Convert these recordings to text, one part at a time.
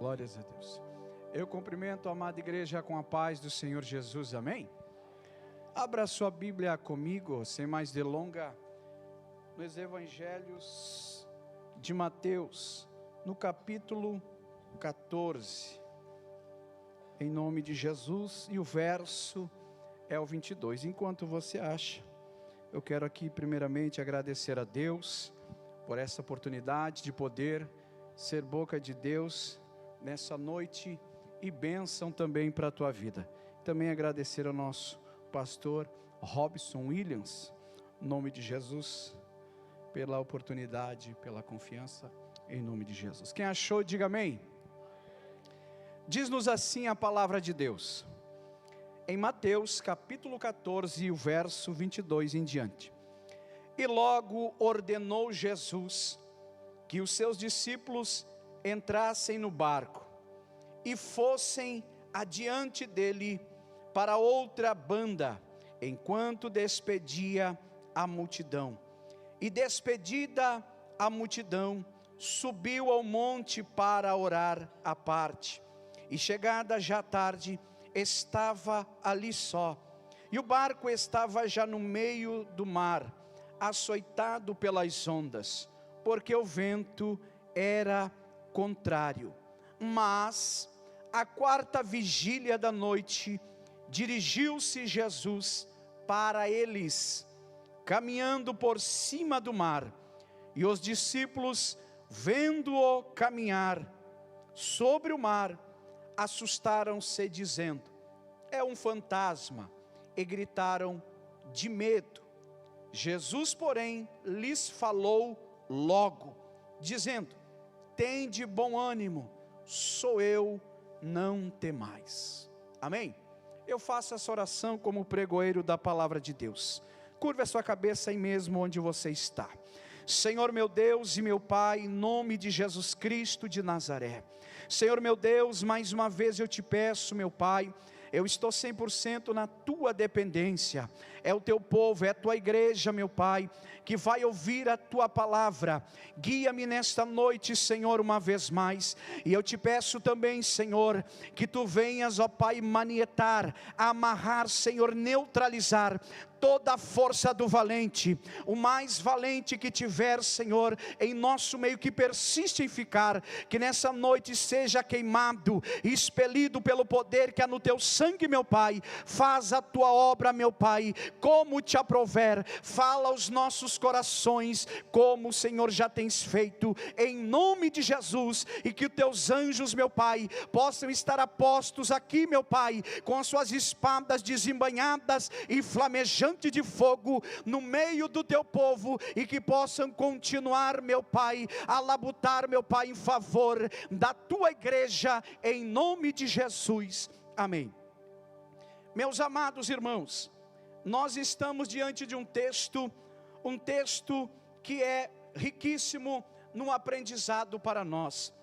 Glórias a Deus. Eu cumprimento a amada igreja com a paz do Senhor Jesus, amém? Abra sua Bíblia comigo, sem mais delonga, nos Evangelhos de Mateus, no capítulo 14, em nome de Jesus, e o verso é o 22. Enquanto você acha, eu quero aqui primeiramente agradecer a Deus por essa oportunidade de poder ser boca de Deus nessa noite e bênção também para a tua vida. Também agradecer ao nosso pastor Robson Williams, em nome de Jesus, pela oportunidade, pela confiança, em nome de Jesus. Quem achou, diga amém. Diz-nos assim a palavra de Deus, em Mateus capítulo 14, o verso 22 em diante. E logo ordenou Jesus que os seus discípulos entrassem no barco e fossem adiante dele para outra banda, enquanto despedia a multidão. E despedida a multidão, subiu ao monte para orar à parte. E chegada já tarde, estava ali só, e o barco estava já no meio do mar, açoitado pelas ondas, porque o vento era contrário. Mas, à quarta vigília da noite, dirigiu-se Jesus para eles, caminhando por cima do mar. E os discípulos, vendo-o caminhar sobre o mar, assustaram-se, dizendo: é um fantasma, e gritaram de medo. Jesus, porém, lhes falou logo, dizendo: tende bom ânimo, sou eu, não temais. Amém? Eu faço essa oração como pregoeiro da palavra de Deus. Curva a sua cabeça aí mesmo onde você está. Senhor meu Deus e meu Pai, em nome de Jesus Cristo de Nazaré, Senhor meu Deus, mais uma vez eu te peço, meu Pai, eu estou 100% na tua dependência. É o teu povo, é a tua igreja, meu Pai, que vai ouvir a tua palavra. Guia-me nesta noite, Senhor, uma vez mais. E eu te peço também, Senhor, que tu venhas, ó Pai, manietar, amarrar, Senhor, neutralizar toda a força do valente, o mais valente que tiver, Senhor, em nosso meio, que persiste em ficar, que nessa noite seja queimado, expelido pelo poder que há no teu sangue, meu Pai. Faz a tua obra, meu Pai, como te aprouver. Fala aos nossos corações, como o Senhor já tens feito, em nome de Jesus. E que os teus anjos, meu Pai, possam estar apostos aqui, meu Pai, com as suas espadas desembainhadas e flamejantes de fogo no meio do teu povo, e que possam continuar, meu Pai, a labutar, meu Pai, em favor da tua igreja, em nome de Jesus, amém. Meus amados irmãos, nós estamos diante de um texto que é riquíssimo no aprendizado para nós.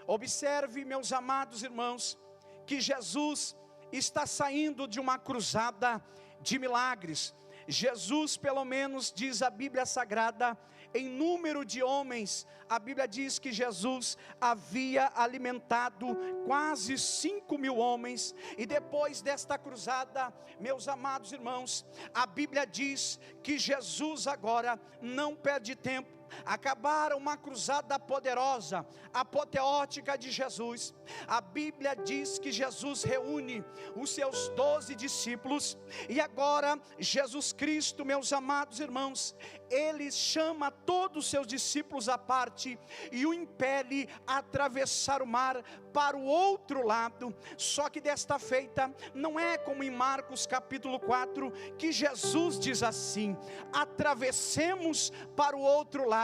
Observe, meus amados irmãos, que Jesus está saindo de uma cruzada de milagres. Jesus, pelo menos diz a Bíblia Sagrada, em número de homens, a Bíblia diz que Jesus havia alimentado quase 5.000 homens. E depois desta cruzada, meus amados irmãos, a Bíblia diz que Jesus agora não perde tempo. Acabaram uma cruzada poderosa, apoteótica de Jesus. A Bíblia diz que Jesus reúne os seus 12 discípulos. E agora Jesus Cristo, meus amados irmãos, Ele chama todos os seus discípulos à parte e o impele a atravessar o mar para o outro lado. Só que desta feita não é como em Marcos capítulo 4, que Jesus diz assim: atravessemos para o outro lado.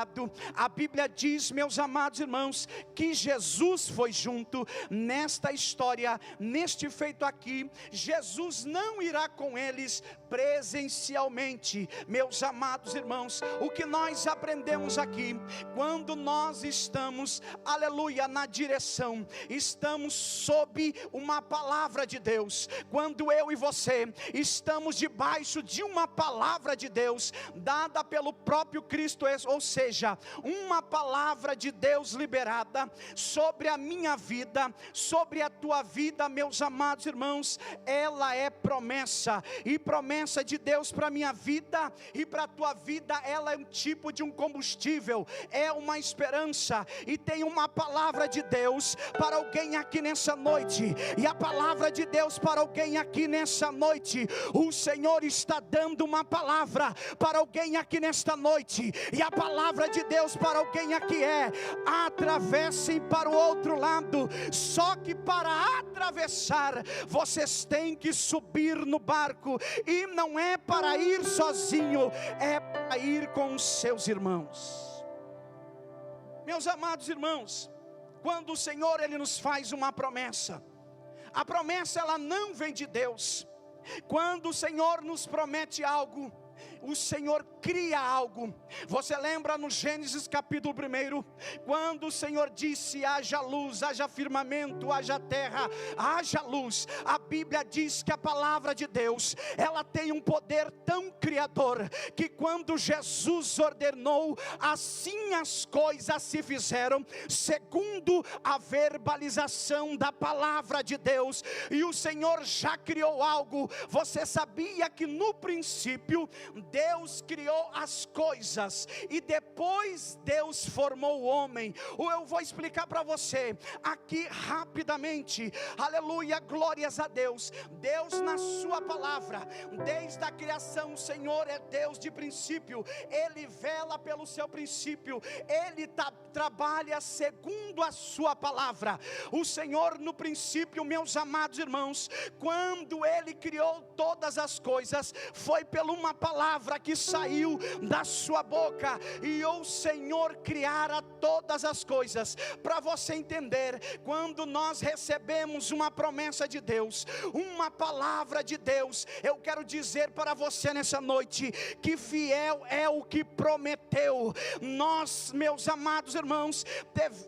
A Bíblia diz, meus amados irmãos, que Jesus foi junto nesta história, neste feito aqui. Jesus não irá com eles presencialmente. Meus amados irmãos, o que nós aprendemos aqui, quando nós estamos, aleluia, na direção, estamos sob uma palavra de Deus, quando eu e você estamos debaixo de uma palavra de Deus, dada pelo próprio Cristo, ou seja, uma palavra de Deus liberada sobre a minha vida, sobre a tua vida, meus amados irmãos, ela é promessa, e promessa de Deus para a minha vida e para a tua vida, ela é um tipo de um combustível, é uma esperança, e tem uma palavra de Deus para alguém aqui nessa noite, e a palavra de Deus para alguém aqui nessa noite, o Senhor está dando uma palavra para alguém aqui nesta noite, e a palavra de Deus para alguém aqui é: atravessem para o outro lado. Só que para atravessar, vocês têm que subir no barco, e não é para ir sozinho, é para ir com os seus irmãos. Meus amados irmãos, quando o Senhor ele nos faz uma promessa, a promessa ela não vem de Deus. Quando o Senhor nos promete algo, o Senhor cria algo. Você lembra no Gênesis capítulo 1, quando o Senhor disse: haja luz, haja firmamento, haja terra, haja luz. A Bíblia diz que a palavra de Deus, ela tem um poder tão criador, que quando Jesus ordenou, assim as coisas se fizeram, segundo a verbalização da palavra de Deus. E o Senhor já criou algo. Você sabia que no princípio Deus criou as coisas, e depois Deus formou o homem? Eu vou explicar para você aqui rapidamente, aleluia, glórias a Deus. Deus na sua palavra, desde a criação, o Senhor é Deus de princípio, Ele vela pelo seu princípio, Ele trabalha segundo a sua palavra. O Senhor no princípio, meus amados irmãos, quando Ele criou todas as coisas, foi pela uma palavra que saiu da sua boca, e o Senhor criara todas as coisas. Para você entender, quando nós recebemos uma promessa de Deus, uma palavra de Deus, eu quero dizer para você nessa noite, que fiel é o que prometeu. Nós, meus amados irmãos,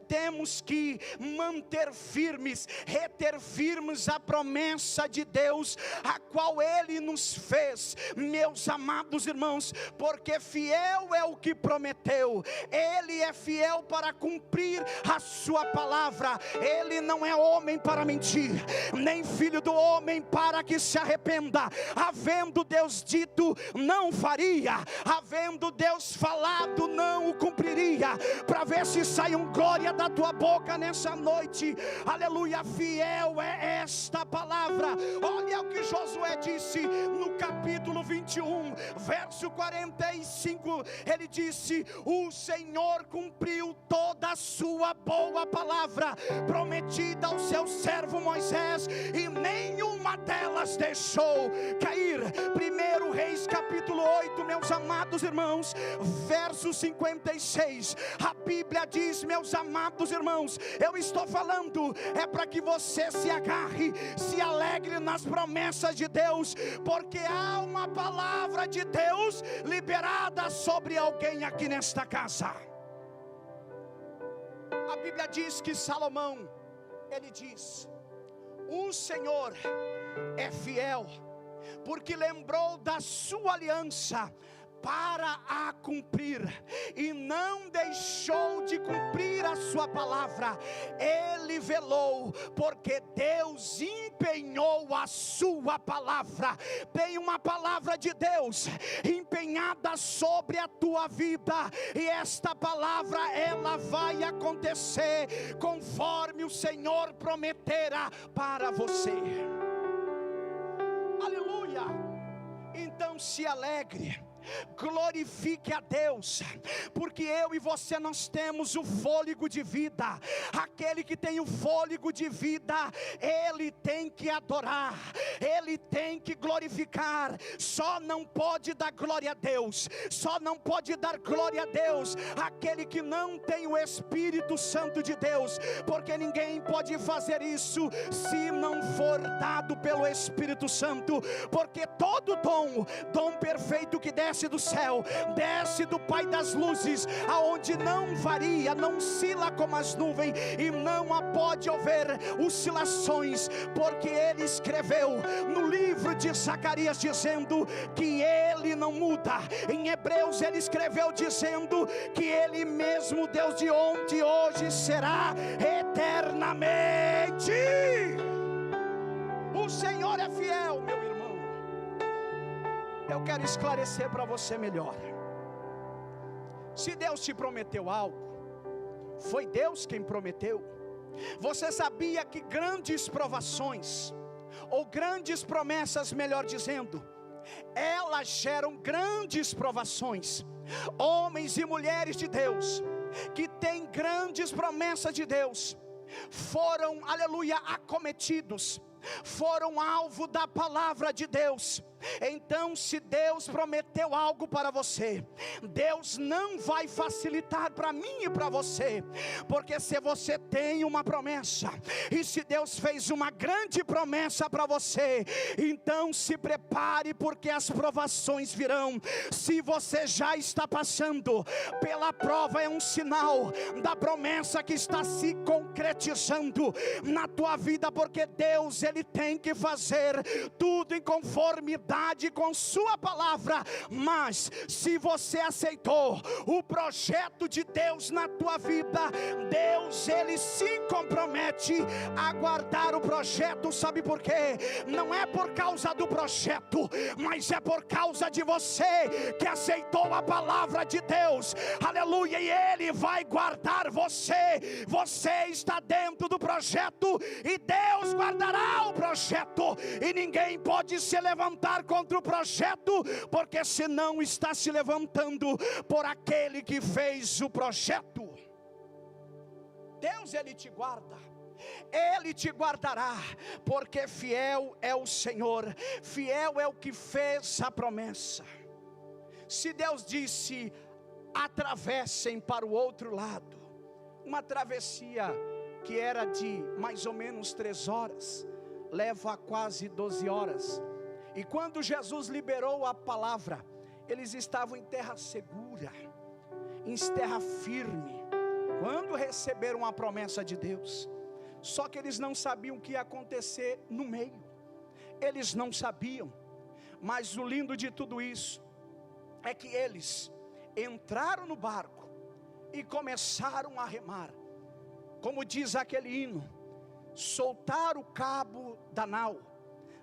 temos que manter firmes, reter firmes a promessa de Deus, a qual Ele nos fez, meus amados irmãos, porque fiel é o que prometeu. Ele é fiel para cumprir a sua palavra. Ele não é homem para mentir, nem filho do homem para que se arrependa. Havendo Deus dito, não faria; havendo Deus falado, não o cumpriria. Para ver se sai um glória da tua boca nessa noite. Aleluia, fiel é esta palavra. Olha o que Josué disse no capítulo 21, verso 45, ele disse: o Senhor cumpriu toda a sua boa palavra prometida ao seu servo Moisés, e nenhuma delas deixou cair. 1 Reis capítulo 8, meus amados irmãos, verso 56, a Bíblia diz, meus amados irmãos, eu estou falando é para que você se agarre, se alegre nas promessas de Deus, porque há uma palavra de Deus liberada sobre alguém aqui nesta casa. A Bíblia diz que Salomão, ele diz: o Senhor é fiel, porque lembrou da sua aliança para a cumprir, e não deixou de cumprir a sua palavra. Ele velou, porque Deus empenhou a sua palavra. Tem uma palavra de Deus empenhada sobre a tua vida, e esta palavra ela vai acontecer conforme o Senhor prometera para você. Aleluia. Então se alegre, glorifique a Deus, porque eu e você nós temos o fôlego de vida. Aquele que tem o fôlego de vida, ele tem que adorar, ele tem que glorificar. Só não pode dar glória a Deus, só não pode dar glória a Deus aquele que não tem o Espírito Santo de Deus, porque ninguém pode fazer isso se não for dado pelo Espírito Santo, porque todo dom perfeito que desce do céu, desce do Pai das luzes, aonde não varia, não oscila como as nuvens, e não pode haver oscilações, porque ele escreveu no livro de Zacarias dizendo que ele não muda. Em Hebreus ele escreveu dizendo que ele mesmo, Deus de ontem, hoje, será eternamente. O Senhor é fiel, meu irmão. Eu quero esclarecer para você melhor. Se Deus te prometeu algo, foi Deus quem prometeu. Você sabia que grandes provações, ou grandes promessas, melhor dizendo, elas geram grandes provações. Homens e mulheres de Deus, que têm grandes promessas de Deus, foram, aleluia, acometidos, foram alvo da palavra de Deus. Então, se Deus prometeu algo para você, Deus não vai facilitar para mim e para você, porque se você tem uma promessa, e se Deus fez uma grande promessa para você, então se prepare, porque as provações virão. Se você já está passando pela prova, é um sinal da promessa que está se concretizando na tua vida, porque Deus, ele tem que fazer tudo em conformidade com sua palavra. Mas se você aceitou o projeto de Deus na tua vida, Deus, ele se compromete a guardar o projeto. Sabe por quê? Não é por causa do projeto, mas é por causa de você que aceitou a palavra de Deus, aleluia, e ele vai guardar você. Você está dentro do projeto, e Deus guardará o projeto, e ninguém pode se levantar contra o projeto, porque senão está se levantando por aquele que fez o projeto. Deus, ele te guarda, ele te guardará, porque fiel é o Senhor, fiel é o que fez a promessa. Se Deus disse: atravessem para o outro lado, uma travessia que era de mais ou menos 3 horas, leva quase 12 horas. E quando Jesus liberou a palavra, eles estavam em terra segura, em terra firme, quando receberam a promessa de Deus. Só que eles não sabiam o que ia acontecer no meio, eles não sabiam. Mas o lindo de tudo isso é que eles entraram no barco e começaram a remar, como diz aquele hino: soltar o cabo da nau,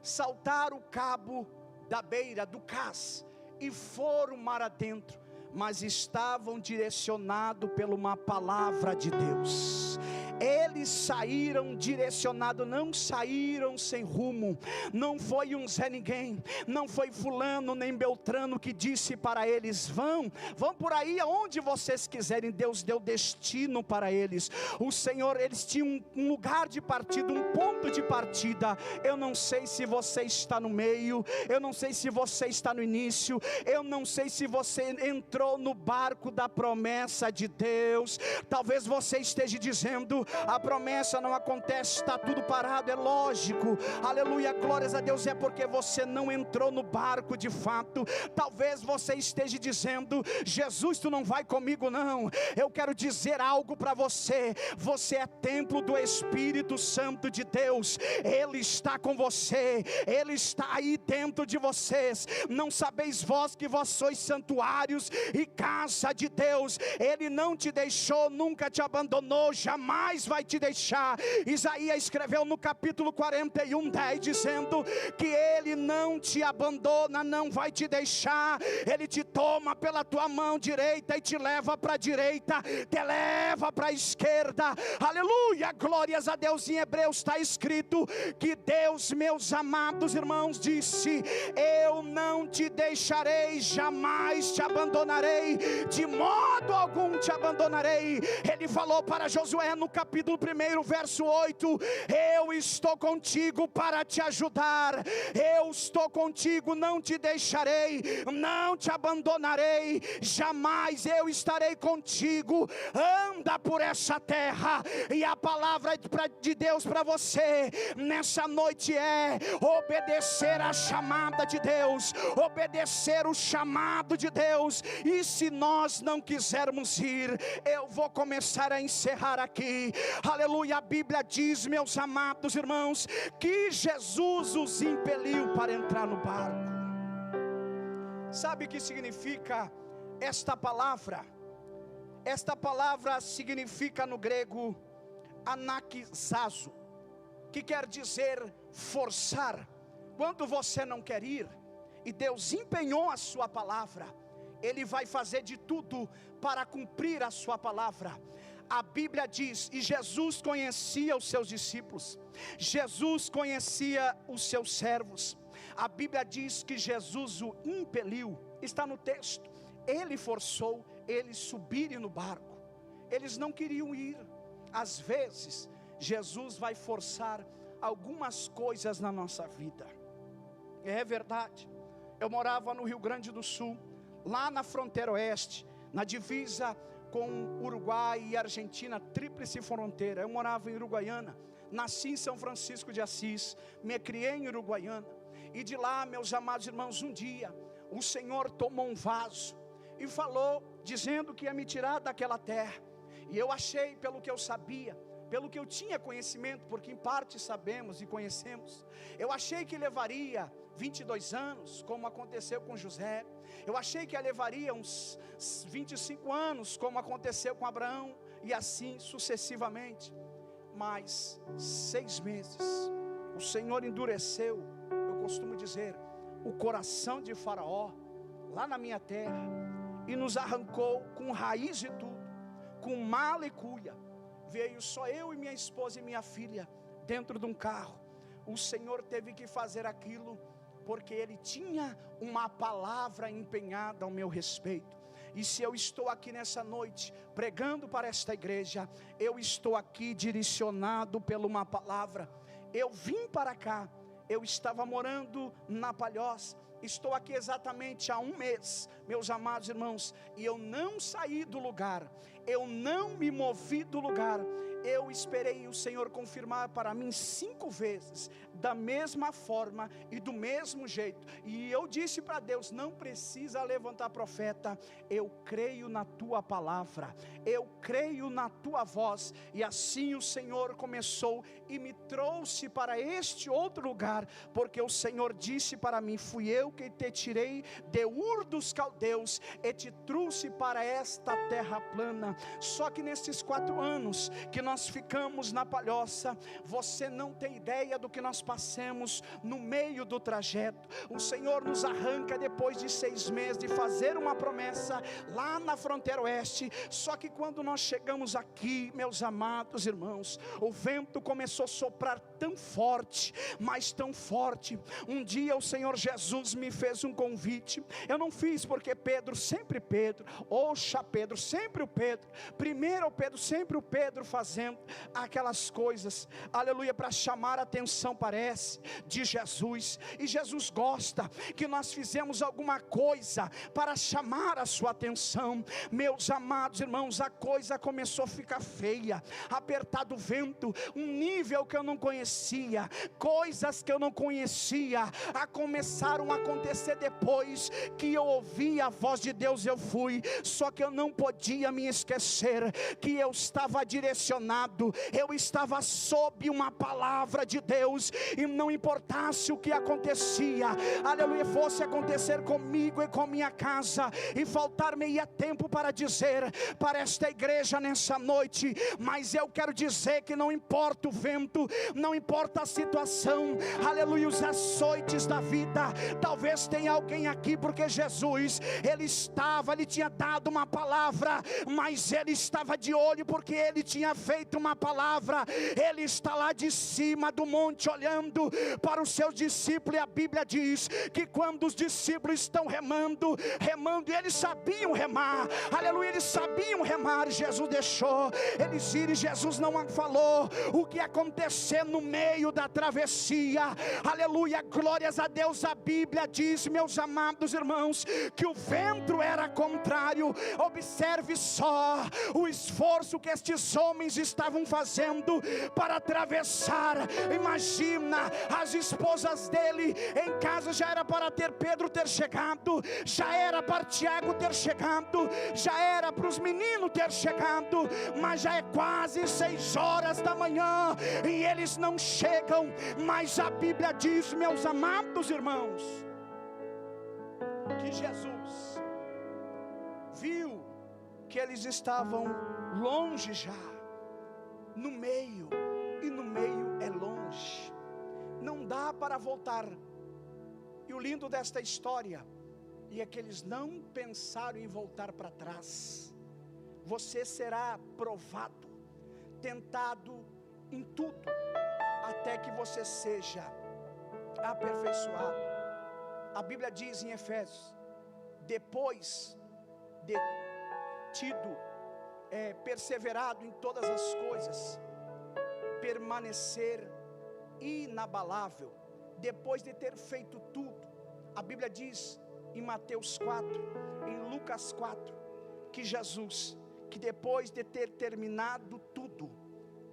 saltar o cabo da beira do cais, e foram mar adentro, mas estavam direcionados por uma palavra de Deus. Eles saíram direcionados, não saíram sem rumo. Não foi um Zé Ninguém, não foi fulano nem Beltrano que disse para eles: vão por aí aonde vocês quiserem. Deus deu destino para eles. O Senhor, eles tinham um lugar de partida, um ponto de partida. Eu não sei se você está no meio, eu não sei se você está no início, eu não sei se você entrou no barco da promessa de Deus. Talvez você esteja dizendo: a promessa não acontece, está tudo parado. É lógico, aleluia, glórias a Deus, é porque você não entrou no barco de fato. Talvez você esteja dizendo: Jesus, tu não vai comigo não. Eu quero dizer algo para você: você é templo do Espírito Santo de Deus. Ele está com você, ele está aí dentro de vocês. Não sabeis vós que vós sois santuários e casa de Deus. Ele não te deixou, nunca te abandonou, jamais jamais vai te deixar. Isaías escreveu no capítulo 41:10, dizendo que Ele não te abandona, não vai te deixar. Ele te toma pela tua mão direita e te leva para a direita, te leva para a esquerda. Aleluia, glórias a Deus. Em Hebreus está escrito que Deus, meus amados irmãos, disse: eu não te deixarei, jamais te abandonarei, de modo algum te abandonarei. Ele falou para Josué no capítulo 1, verso 8: eu estou contigo para te ajudar, eu estou contigo, não te deixarei, não te abandonarei, jamais. Eu estarei contigo. Anda por essa terra. E a palavra de Deus para você nessa noite é obedecer a chamada de Deus, obedecer o chamado de Deus. E se nós não quisermos ir, eu vou começar a encerrar aqui. Aleluia. A Bíblia diz, meus amados irmãos, que Jesus os impeliu para entrar no barco. Sabe o que significa esta palavra? Esta palavra significa no grego anakizazo, que quer dizer forçar. Quando você não quer ir, e Deus empenhou a sua palavra, Ele vai fazer de tudo para cumprir a sua palavra. A Bíblia diz, e Jesus conhecia os seus discípulos, Jesus conhecia os seus servos. A Bíblia diz que Jesus o impeliu, está no texto. Ele forçou eles subirem no barco. Eles não queriam ir. Às vezes, Jesus vai forçar algumas coisas na nossa vida. É verdade. Eu morava no Rio Grande do Sul, lá na fronteira oeste, na divisa com Uruguai e Argentina, tríplice fronteira. Eu morava em Uruguaiana, nasci em São Francisco de Assis, me criei em Uruguaiana. E de lá, meus amados irmãos, um dia o Senhor tomou um vaso e falou, dizendo que ia me tirar daquela terra. E eu achei, pelo que eu sabia, pelo que eu tinha conhecimento, porque em parte sabemos e conhecemos, eu achei que levaria 22 anos, como aconteceu com José. Eu achei que levaria uns 25 anos, como aconteceu com Abraão, e assim sucessivamente. Mas 6 meses, o Senhor endureceu, eu costumo dizer, o coração de Faraó, lá na minha terra, e nos arrancou com raiz e tudo, com mala e cuia. Veio só eu e minha esposa e minha filha dentro de um carro. O Senhor teve que fazer aquilo, porque Ele tinha uma palavra empenhada ao meu respeito. E se eu estou aqui nessa noite, pregando para esta igreja, eu estou aqui direcionado por uma palavra. Eu vim para cá, eu estava morando na Palhoça, estou aqui exatamente há 1 mês, meus amados irmãos, e eu não saí do lugar, eu não me movi do lugar. Eu esperei o Senhor confirmar para mim 5 vezes, da mesma forma e do mesmo jeito. E eu disse para Deus: não precisa levantar profeta, eu creio na tua palavra, eu creio na tua voz. E assim o Senhor começou e me trouxe para este outro lugar, porque o Senhor disse para mim: fui eu que te tirei de Ur dos Caldeus e te trouxe para esta terra plana. Só que nesses 4 anos que nós ficamos na Palhoça, você não tem ideia do que nós passamos no meio do trajeto. O Senhor nos arranca depois de 6 meses de fazer uma promessa lá na fronteira oeste. Só que quando nós chegamos aqui, meus amados irmãos, o vento começou a soprar tão forte, mas tão forte. Um dia o Senhor Jesus me fez um convite. Eu não fiz porque Pedro, sempre Pedro, oxa Pedro, sempre o Pedro, primeiro o Pedro, sempre o Pedro fazendo aquelas coisas, aleluia, para chamar a atenção, parece, de Jesus. E Jesus gosta que nós fizemos alguma coisa para chamar a sua atenção. Meus amados irmãos, a coisa começou a ficar feia, apertar do vento, um nível que eu não conhecia, coisas que eu não conhecia, começaram a acontecer depois que eu ouvi a voz de Deus. Eu fui, só que eu não podia me esquecer que eu estava direcionado direcionado, eu estava sob uma palavra de Deus, e não importasse o que acontecia, aleluia, fosse acontecer comigo e com minha casa, e faltar-me-ia tempo para dizer para esta igreja nessa noite, mas eu quero dizer que não importa o vento, não importa a situação, aleluia, os açoites da vida. Talvez tenha alguém aqui porque Jesus, ele tinha dado uma palavra, mas ele estava de olho porque ele tinha feito uma palavra. Ele está lá de cima do monte olhando para os seus discípulos, e a Bíblia diz que quando os discípulos estão remando, e eles sabiam remar, aleluia, eles sabiam remar, Jesus deixou eles irem, Jesus não falou o que ia acontecer no meio da travessia, aleluia, glórias a Deus. A Bíblia diz, meus amados irmãos, que o vento era contrário. Observe só o esforço que estes homens estavam fazendo para atravessar. Imagina, as esposas dele em casa, já era para Pedro ter chegado, já era para Tiago ter chegado, já era para os meninos ter chegado, mas já é quase 6 horas da manhã e eles não chegam. Mas a Bíblia diz, meus amados irmãos, que Jesus viu que eles estavam longe já, no meio, e no meio é longe, não dá para voltar. E o lindo desta história é que eles não pensaram em voltar para trás. Você será provado, tentado em tudo, até que você seja aperfeiçoado. A Bíblia diz em Efésios, depois de tido perseverado em todas as coisas, permanecer inabalável, depois de ter feito tudo. A Bíblia diz em Mateus 4, em Lucas 4, que Jesus, que depois de ter terminado tudo,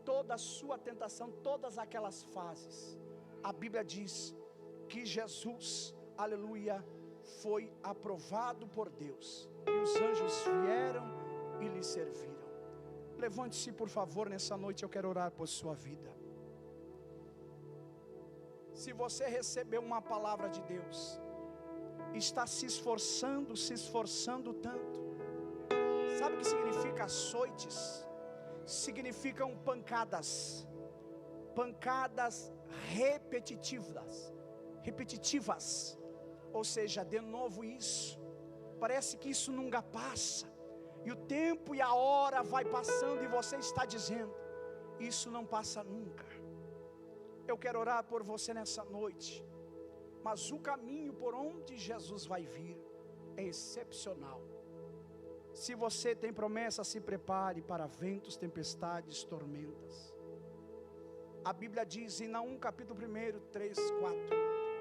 toda a sua tentação, todas aquelas fases, a Bíblia diz que Jesus, aleluia, foi aprovado por Deus, e os anjos vieram e lhe serviram. Levante-se por favor nessa noite, eu quero orar por sua vida. Se você recebeu uma palavra de Deus, está se esforçando tanto. Sabe o que significa açoites? Significam pancadas repetitivas, ou seja, de novo isso, parece que isso nunca passa, e o tempo e a hora vai passando, e você está dizendo, isso não passa nunca. Eu quero orar por você nessa noite, mas o caminho por onde Jesus vai vir é excepcional. Se você tem promessa, se prepare para ventos, tempestades, tormentas. A Bíblia diz em Naum capítulo 1, 3, 4,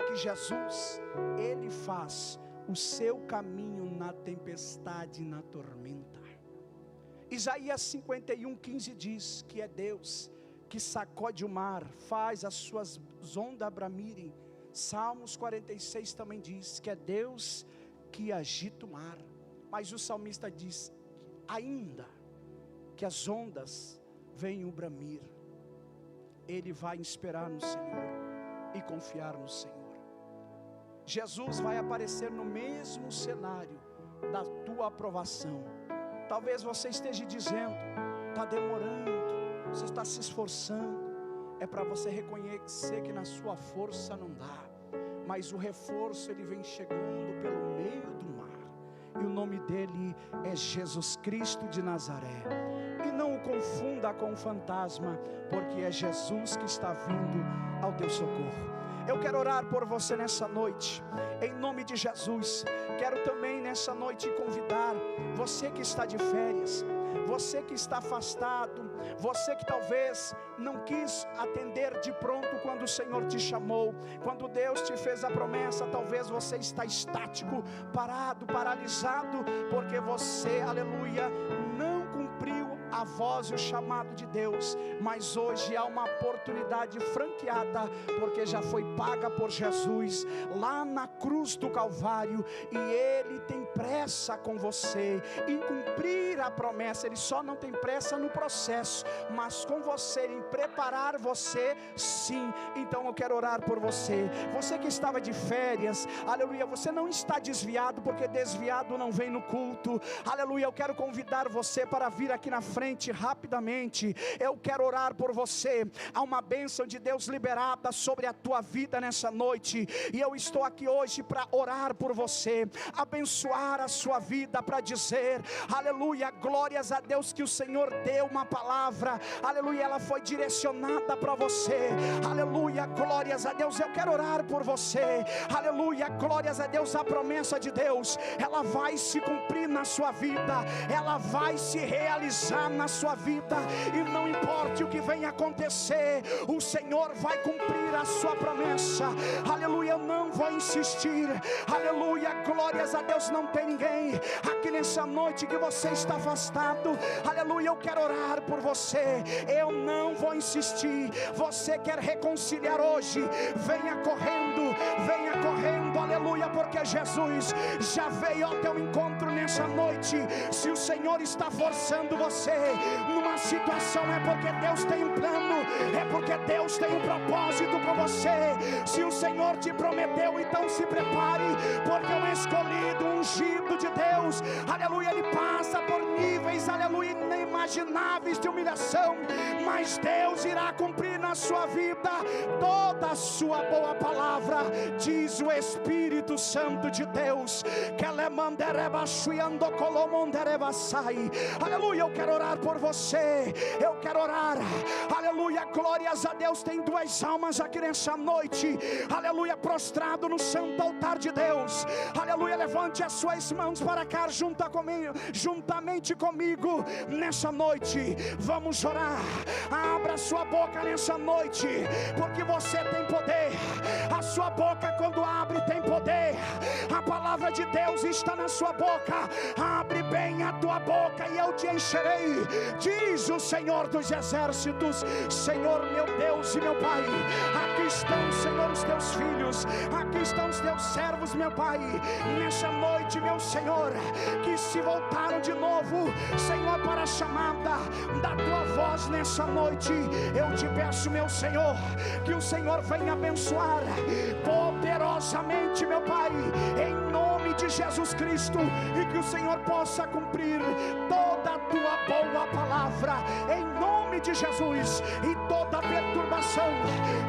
que Jesus, Ele faz o seu caminho na tempestade e na tormenta. Isaías 51, 15 diz que é Deus que sacode o mar, faz as suas ondas bramirem. Salmos 46 também diz que é Deus que agita o mar. Mas o salmista diz, ainda que as ondas venham bramir, ele vai esperar no Senhor e confiar no Senhor. Jesus vai aparecer no mesmo cenário da tua aprovação. Talvez você esteja dizendo, está demorando, você está se esforçando. É para você reconhecer que na sua força não dá, mas o reforço ele vem chegando pelo meio do mar, e o nome dele é Jesus Cristo de Nazaré. E não o confunda com o fantasma, porque é Jesus que está vindo ao teu socorro. Eu quero orar por você nessa noite, em nome de Jesus. Quero também nessa noite convidar você que está de férias, você que está afastado, você que talvez não quis atender de pronto quando o Senhor te chamou, quando Deus te fez a promessa. Talvez você está estático, parado, paralisado, porque você, aleluia, não cumpriu a voz e o chamado de Deus. Mas hoje há uma oportunidade franqueada, porque já foi paga por Jesus lá na cruz do Calvário, e Ele tem pressa com você em cumprir a promessa. Ele só não tem pressa no processo, mas com você, em preparar você, sim. Então eu quero orar por você. Você que estava de férias, aleluia, você não está desviado, porque desviado não vem no culto, aleluia. Eu quero convidar você para vir aqui na frente rapidamente. Eu quero orar por você. Há uma bênção de Deus liberada sobre a tua vida nessa noite, e eu estou aqui hoje para orar por você, abençoar a sua vida, para dizer, aleluia, glórias a Deus, que o Senhor deu uma palavra, aleluia, ela foi direcionada para você, aleluia, glórias a Deus. Eu quero orar por você, aleluia, glórias a Deus. A promessa de Deus, ela vai se cumprir na sua vida, ela vai se realizar na sua vida, e não importa o que venha acontecer, o Senhor vai cumprir a sua promessa, aleluia. Eu não vou insistir, aleluia, glórias a Deus. Não tem ninguém aqui nessa noite que você está afastado, aleluia. Eu quero orar por você, eu não vou insistir. Você quer reconciliar hoje, venha correndo, aleluia, porque Jesus já veio ao teu encontro nessa noite. Se o Senhor está forçando você numa situação, é porque Deus tem um plano, é porque Deus tem um propósito com você. Se o Senhor te prometeu, então se prepare, porque o escolhido, o ungido de Deus, aleluia, ele passa por níveis, aleluia, inimagináveis de humilhação, mas Deus irá cumprir na sua vida toda a sua boa palavra, diz o Espírito Santo de Deus. Aleluia, eu quero orar por você, eu quero orar, aleluia, glórias a Deus. Tem duas almas aqui nessa noite, aleluia, prostrado no santo altar de Deus, aleluia. Levante as suas mãos para cá, juntamente comigo nessa noite. Vamos orar. Abra sua boca nessa noite, porque você tem poder. A sua boca, quando abre, tem poder. A palavra de Deus está na sua boca. Abre bem a tua boca e eu te encherei, diz o Senhor dos exércitos. Senhor, meu Deus e meu Pai, aqui estão, Senhor, os teus filhos, aqui estão os teus servos, meu Pai, nessa noite, meu Senhor, que se voltaram de novo, Senhor, para a chamada da tua voz nessa noite. Eu te peço, meu Senhor, que o Senhor venha abençoar poderosamente, meu Pai, em nome de Jesus Cristo, e que o Senhor possa cumprir toda a tua boa palavra, em nome de Jesus. E toda perturbação,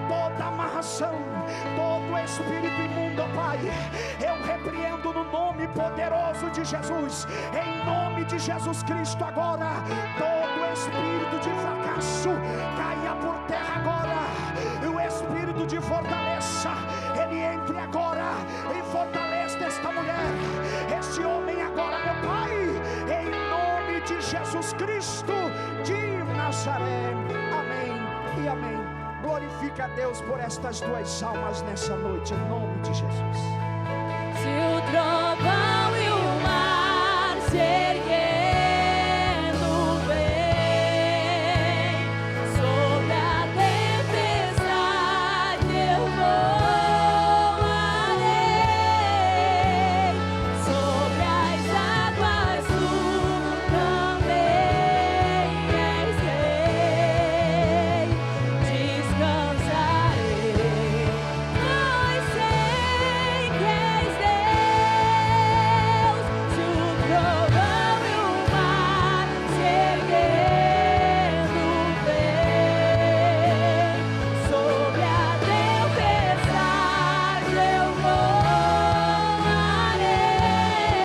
toda amarração, todo espírito imundo, Pai, eu repreendo no nome poderoso de Jesus, em nome de Jesus Cristo. Agora todo espírito de fracasso caia por terra agora, e o espírito de fortaleza, ele entre agora e fortaleça esta mulher, este homem agora, meu Pai, em nome de Jesus Cristo de Nazaré. Amém e amém. Glorifica a Deus por estas duas almas nessa noite, em nome de Jesus. Se o trabalho